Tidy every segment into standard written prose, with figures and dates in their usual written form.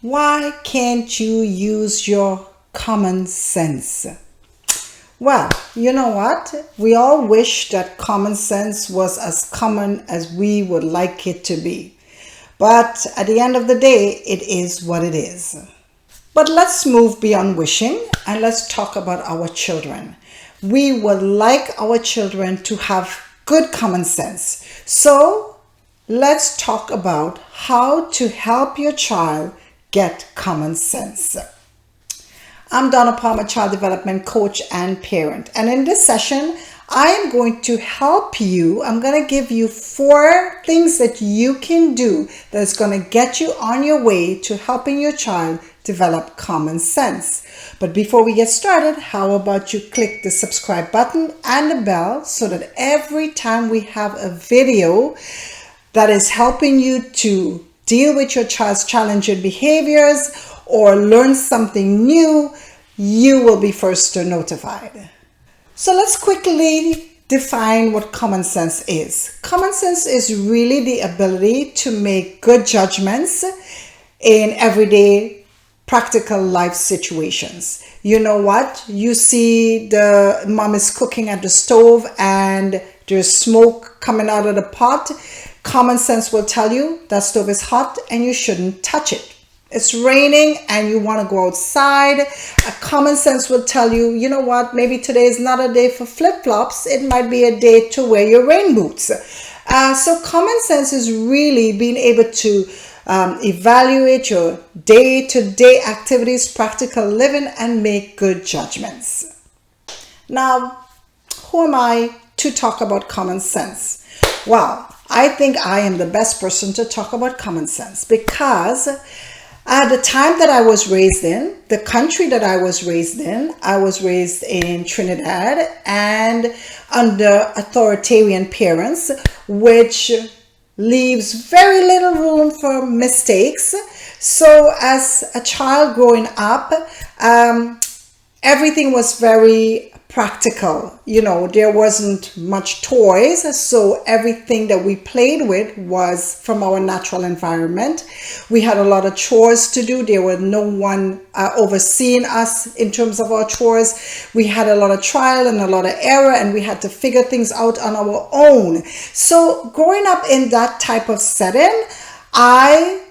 Why can't you use your common sense? Well, you know what? We all wish that common sense was as common as we would like it to be. But at the end of the day, it is what it is. But let's move beyond wishing and let's talk about our children. We would like our children to have good common sense. So let's talk about how to help your child get common sense. I'm Donna Palmer, child development coach and parent. And in this session, I am going to help you. I'm going to give you 4 things that you can do that's going to get you on your way to helping your child develop common sense. But before we get started, how about you click the subscribe button and the bell so that every time we have a video that is helping you to deal with your child's challenging behaviors or learn something new, you will be first to notified. So let's quickly define what common sense is. Common sense is really the ability to make good judgments in everyday practical life situations. You know what? You see the mom is cooking at the stove and there's smoke coming out of the pot. Common sense will tell you that stove is hot and you shouldn't touch it. It's raining and you want to go outside. A common sense will tell you, you know what, maybe today is not a day for flip-flops. It might be a day to wear your rain boots. So common sense is really being able to evaluate your day-to-day activities, practical living, and make good judgments. Now, who am I to talk about common sense? Well, I think I am the best person to talk about common sense because at the time that I was raised in, the country that I was raised in Trinidad and under authoritarian parents, which leaves very little room for mistakes. So as a child growing up, everything was very practical. You know, there wasn't much toys, so everything that we played with was from our natural environment. We had a lot of chores to do. There was no one overseeing us in terms of our chores. We had a lot of trial and a lot of error, and we had to figure things out on our own. So growing up in that type of setting, I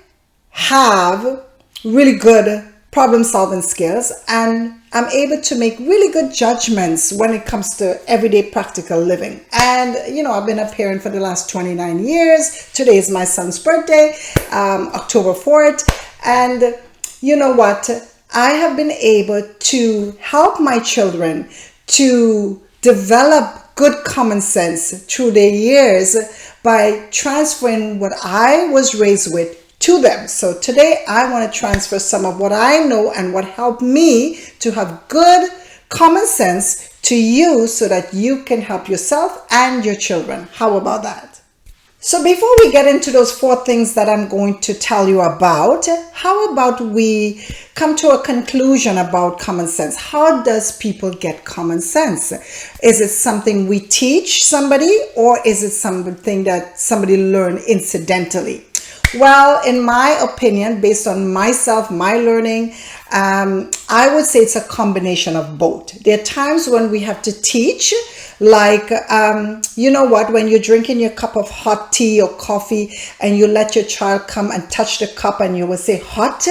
have really good problem-solving skills, and I'm able to make really good judgments when it comes to everyday practical living. And, you know, I've been a parent for the last 29 years. Today is my son's birthday, October 4th. And you know what? I have been able to help my children to develop good common sense through their years by transferring what I was raised with to them. So today I want to transfer some of what I know and what helped me to have good common sense to you so that you can help yourself and your children. How about that? So before we get into those 4 things that I'm going to tell you about, how about we come to a conclusion about common sense? How does people get common sense? Is it something we teach somebody, or is it something that somebody learned incidentally? Well, in my opinion, based on myself, my learning, I would say it's a combination of both. There are times when we have to teach, like, you know what, when you're drinking your cup of hot tea or coffee and you let your child come and touch the cup and you will say hot,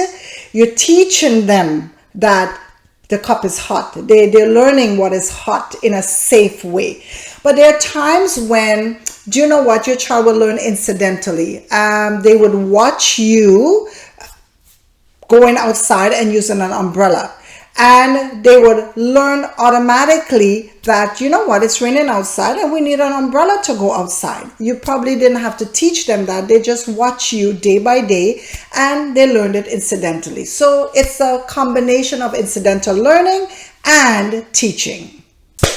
you're teaching them that the cup is hot. They're learning what is hot in a safe way. But there are times when, do you know what, your child will learn incidentally. They would watch you going outside and using an umbrella. And they would learn automatically that, you know what, it's raining outside and we need an umbrella to go outside. You probably didn't have to teach them that. They just watch you day by day and they learned it incidentally. So it's a combination of incidental learning and teaching.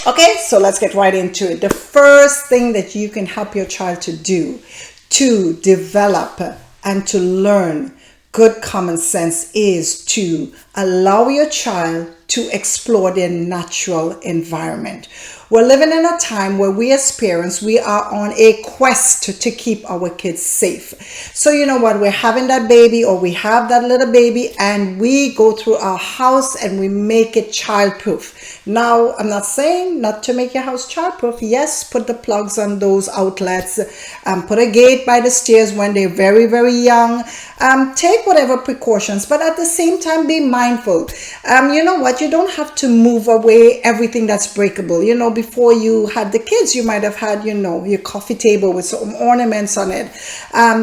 Okay, so let's get right into it. The first thing that you can help your child to do to develop and to learn good common sense is to allow your child to explore their natural environment. We're living in a time where we as parents, we are on a quest to keep our kids safe. So you know what, we're having that baby, or we have that little baby, and we go through our house and we make it childproof. Now, I'm not saying not to make your house childproof. Yes, put the plugs on those outlets, put a gate by the stairs when they're very, very young. Take whatever precautions, but at the same time, be mindful. You know what, you don't have to move away everything that's breakable. You know, before you had the kids, you might have had, you know, your coffee table with some ornaments on it.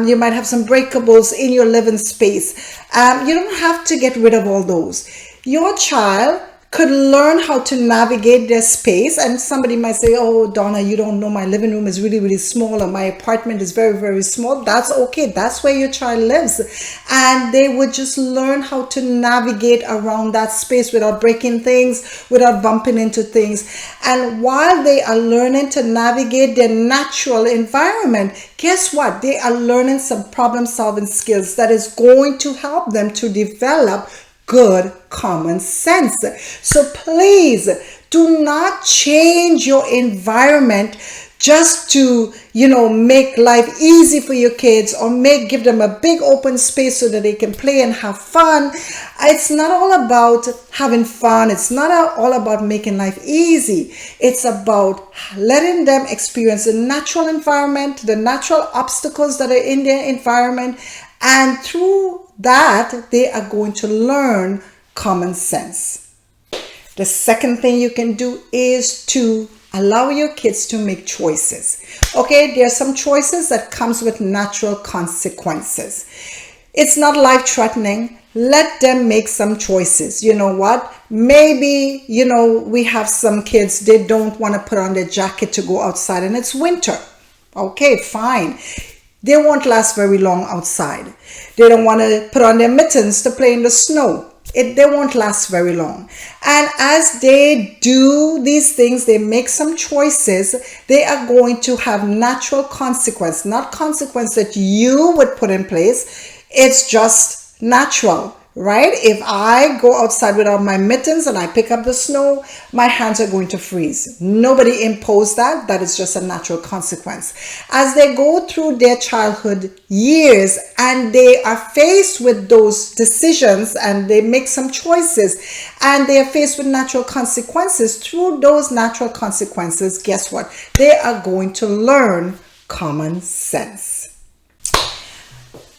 You might have some breakables in your living space. You don't have to get rid of all those. Your child could learn how to navigate their space. And somebody might say, oh, Donna, you don't know, my living room is really, really small, or my apartment is very, very small. That's okay. That's where your child lives. And they would just learn how to navigate around that space without breaking things, without bumping into things. And while they are learning to navigate their natural environment, guess what? They are learning some problem solving skills that is going to help them to develop good common sense. So please do not change your environment just to, you know, make life easy for your kids, or give them a big open space so that they can play and have fun. It's not all about having fun. It's not all about making life easy. It's about letting them experience the natural environment, the natural obstacles that are in their environment, and through that, they are going to learn common sense. The second thing you can do is to allow your kids to make choices. Okay, there are some choices that comes with natural consequences. It's not life-threatening. Let them make some choices. You know what? Maybe, you know, we have some kids, they don't want to put on their jacket to go outside and it's winter. Okay, fine. They won't last very long outside. They don't want to put on their mittens to play in the snow. They won't last very long. And as they do these things, they make some choices, they are going to have natural consequence, not consequence that you would put in place. It's just natural, right? If I go outside without my mittens and I pick up the snow, my hands are going to freeze. Nobody imposed that. That is just a natural consequence. As they go through their childhood years and they are faced with those decisions and they make some choices and they are faced with natural consequences, through those natural consequences, guess what? They are going to learn common sense.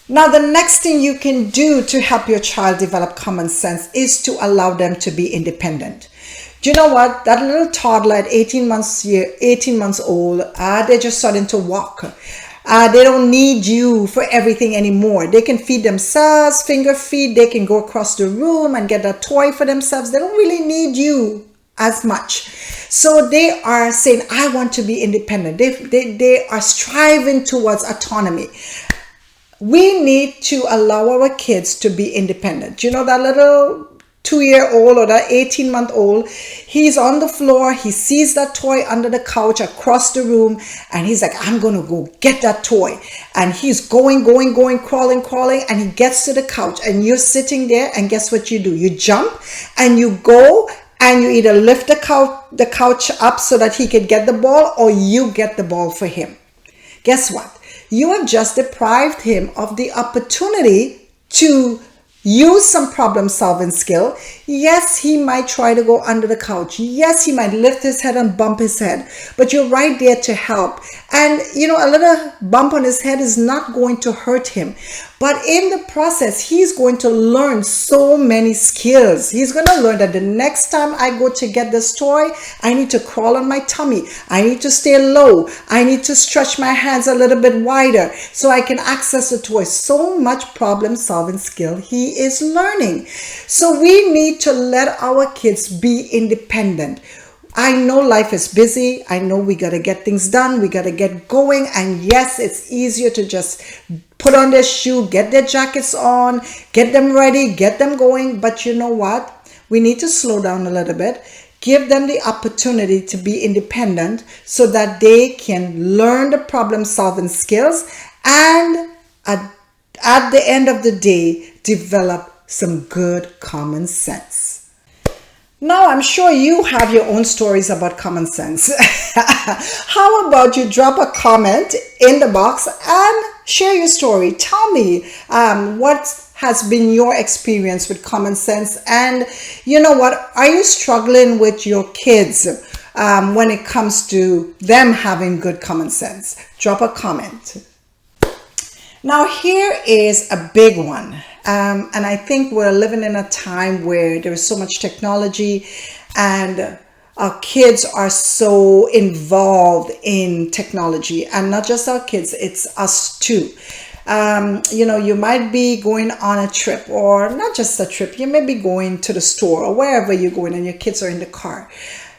Now, the next thing you can do to help your child develop common sense is to allow them to be independent. Do you know what? That little toddler at 18 months old, they're just starting to walk. They don't need you for everything anymore. They can feed themselves, finger feed. They can go across the room and get a toy for themselves. They don't really need you as much. So they are saying, I want to be independent. They are striving towards autonomy. We need to allow our kids to be independent. You know, that little 2-year-old or that 18-month-old, he's on the floor, he sees that toy under the couch across the room, and he's like, I'm going to go get that toy. And he's going, crawling, and he gets to the couch, and you're sitting there, and guess what you do? You jump, and you go, and you either lift the couch up so that he can get the ball, or you get the ball for him. Guess what? You have just deprived him of the opportunity to use some problem solving skill. Yes, he might try to go under the couch. Yes, he might lift his head and bump his head, but you're right there to help. And you know, a little bump on his head is not going to hurt him. But in the process, he's going to learn so many skills. He's going to learn that the next time I go to get this toy, I need to crawl on my tummy. I need to stay low. I need to stretch my hands a little bit wider so I can access the toy. So much problem solving skill he is learning. So we need to let our kids be independent. I know life is busy. I know we got to get things done. We got to get going. And yes, it's easier to just put on their shoe, get their jackets on, get them ready, get them going. But you know what? We need to slow down a little bit. Give them the opportunity to be independent so that they can learn the problem solving skills and at the end of the day, develop some good common sense. Now, I'm sure you have your own stories about common sense. How about you drop a comment in the box and share your story? Tell me what has been your experience with common sense, and you know what, are you struggling with your kids when it comes to them having good common sense? Drop a comment. Now, here is a big one. And I think we're living in a time where there is so much technology, and our kids are so involved in technology, and not just our kids, it's us too. You might be going on a trip, or not just a trip, you may be going to the store or wherever you're going, and your kids are in the car.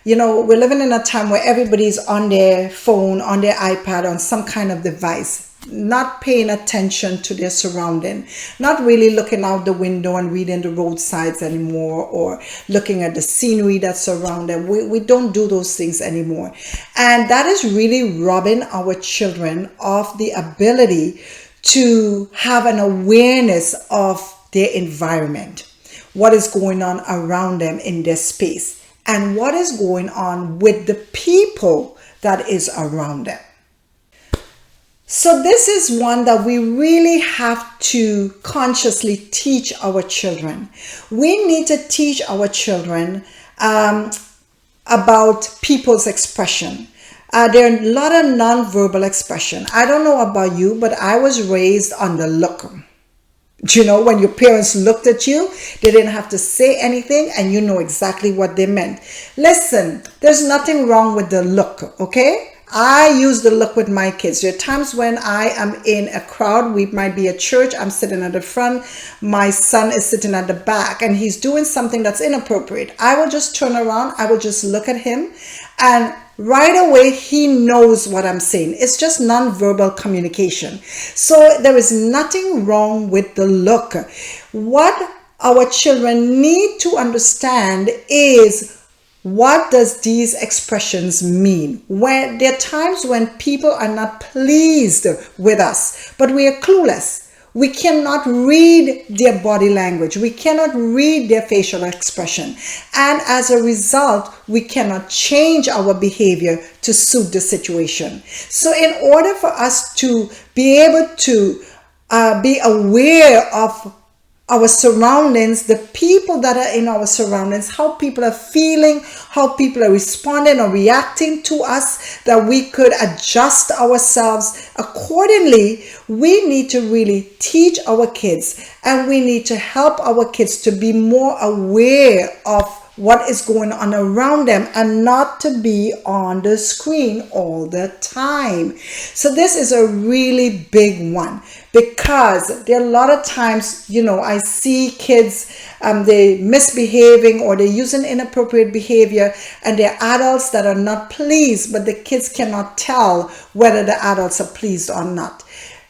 We're living in a time where everybody's on their phone, on their iPad, on some kind of device, not paying attention to their surrounding, not really looking out the window and reading the roadsides anymore, or looking at the scenery that's around them. We don't do those things anymore. And that is really robbing our children of the ability to have an awareness of their environment, what is going on around them in their space, and what is going on with the people that is around them. So this is one that we really have to consciously teach our children. We need to teach our children about people's expression. There are a lot of nonverbal expression. I don't know about you, but I was raised on the look. When your parents looked at you, they didn't have to say anything, and you know exactly what they meant. Listen, there's nothing wrong with the look, okay? I use the look with my kids. There are times when I am in a crowd. We might be at church. I'm sitting at the front. My son is sitting at the back, and he's doing something that's inappropriate. I will just turn around. I will just look at him, and right away, he knows what I'm saying. It's just nonverbal communication. So there is nothing wrong with the look. What our children need to understand is, what does these expressions mean? When there are times when people are not pleased with us, but we are clueless. We cannot read their body language. We cannot read their facial expression. And as a result, we cannot change our behavior to suit the situation. So in order for us to be able to be aware of our surroundings, the people that are in our surroundings, how people are feeling, how people are responding or reacting to us, that we could adjust ourselves accordingly, we need to really teach our kids, and we need to help our kids to be more aware of what is going on around them, and not to be on the screen all the time. So this is a really big one, because there are a lot of times, I see kids, they misbehaving, or they're using inappropriate behavior, and they're adults that are not pleased, but the kids cannot tell whether the adults are pleased or not.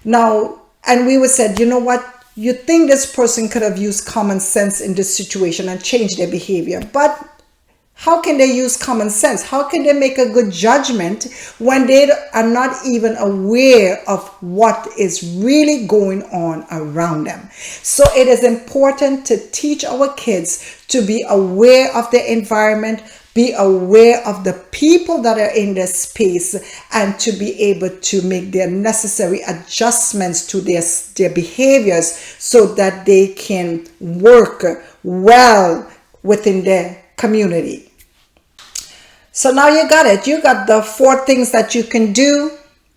Now, and we would say, you know what? You think this person could have used common sense in this situation and changed their behavior. But how can they use common sense? How can they make a good judgment when they are not even aware of what is really going on around them? So it is important to teach our kids to be aware of their environment, be aware of the people that are in their space, and to be able to make their necessary adjustments to their behaviors, so that they can work well within their community. So now you got it. You got the 4 things that you can do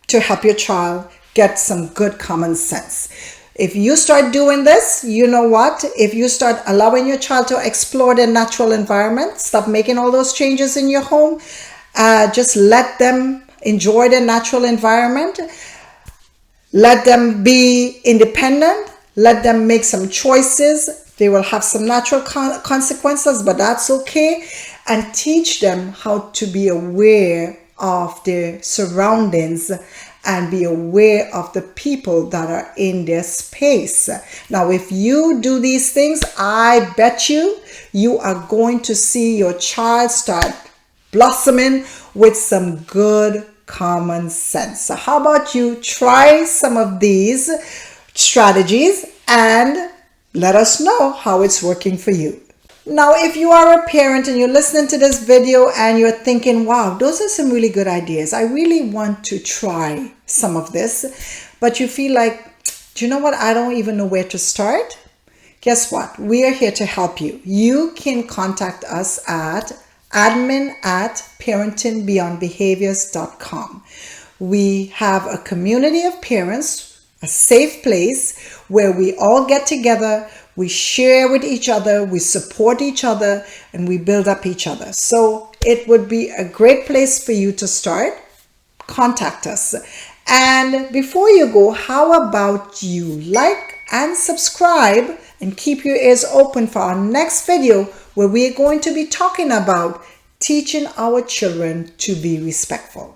to help your child get some good common sense. If you start doing this, you know what? If you start allowing your child to explore their natural environment, stop making all those changes in your home, just let them enjoy their natural environment. Let them be independent. Let them make some choices. They will have some natural consequences, but that's okay. And teach them how to be aware of their surroundings and be aware of the people that are in their space. Now, if you do these things, I bet you are going to see your child start blossoming with some good common sense. So how about you try some of these strategies and let us know how it's working for you. Now, if you are a parent and you're listening to this video and you're thinking, wow, those are some really good ideas. I really want to try some of this, but you feel like, do you know what? I don't even know where to start. Guess what? We are here to help you. You can contact us at admin@parentingbeyondbehaviors.com. We have a community of parents, a safe place where we all get together, we share with each other, we support each other, and we build up each other. So it would be a great place for you to start. Contact us. And before you go, how about you like and subscribe and keep your ears open for our next video, where we are going to be talking about teaching our children to be respectful.